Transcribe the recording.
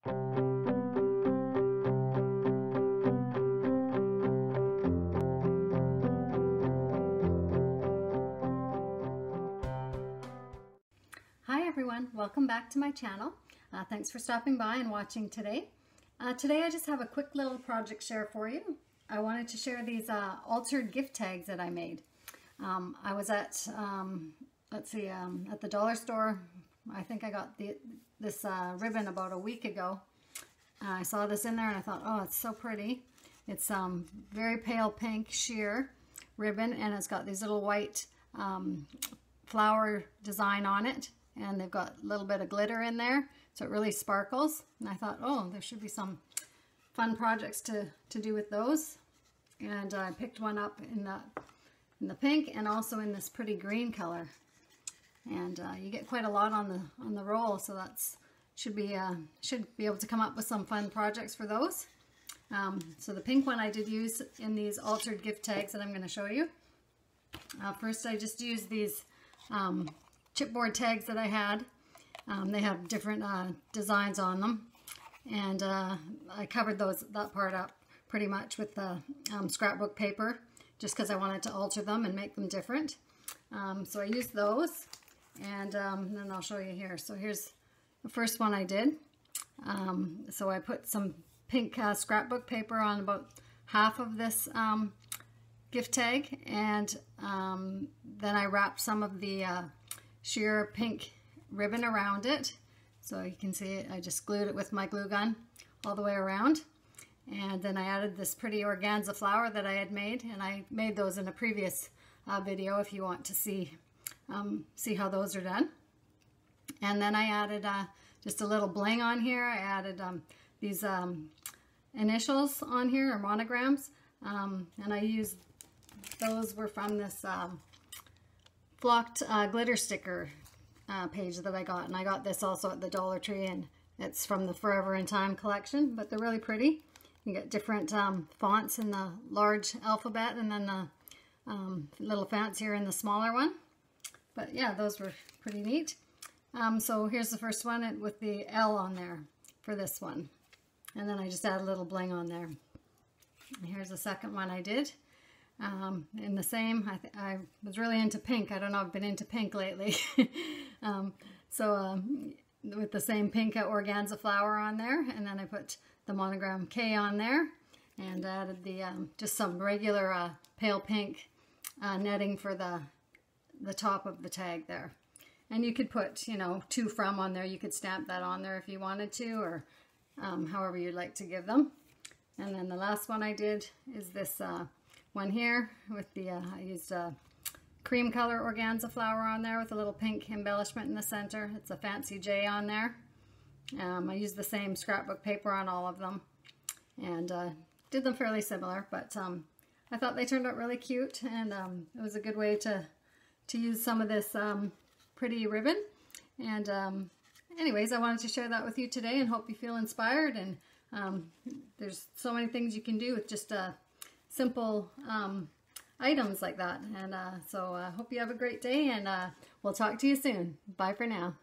Hi everyone, welcome back to my channel. Thanks for stopping by and watching today. Today I just have a quick little project share for you. I wanted to share these altered gift tags that I made. I was at, at the dollar store. I think I got this ribbon about a week ago. I saw this in there and I thought, oh, it's so pretty. It's very pale pink sheer ribbon, and it's got these little white flower design on it. And they've got a little bit of glitter in there, so it really sparkles. And I thought, oh, there should be some fun projects to do with those. And I picked one up in the pink and also in this pretty green color. And you get quite a lot on the roll, so that's should be able to come up with some fun projects for those. So the pink one I did use in these altered gift tags that I'm going to show you. First, I just used these chipboard tags that I had. They have different designs on them, and I covered that part up pretty much with the scrapbook paper, just because I wanted to alter them and make them different. So I used those, and then I'll show you here. So here's the first one I did. So I put some pink scrapbook paper on about half of this gift tag, and then I wrapped some of the sheer pink ribbon around it. So you can see it, I just glued it with my glue gun all the way around. And then I added this pretty organza flower that I had made, and I made those in a previous video if you want to see how those are done. And then I added just a little bling on here. I added these initials on here, or monograms, and I used those were from this flocked glitter sticker page that I got, and I got this also at the Dollar Tree, and it's from the Forever in Time collection, but they're really pretty. You get different fonts in the large alphabet, and then the little fancier in the smaller one. But yeah, those were pretty neat. So here's the first one with the L on there for this one, and then I just add a little bling on there. And here's the second one I did. In the same, I was really into pink. I don't know, I've been into pink lately. With the same pink organza flower on there, and then I put the monogram K on there, and added the just some regular pale pink netting for the top of the tag there. And you could put, you know, to from on there. You could stamp that on there if you wanted to, or however you'd like to give them. And then the last one I did is this one here with the, I used a cream color organza flower on there with a little pink embellishment in the center. It's a fancy J on there. I used the same scrapbook paper on all of them, and did them fairly similar, but I thought they turned out really cute, and it was a good way to use some of this pretty ribbon. And anyways, I wanted to share that with you today and hope you feel inspired. And there's so many things you can do with just simple items like that. And so I hope you have a great day, and we'll talk to you soon. Bye for now.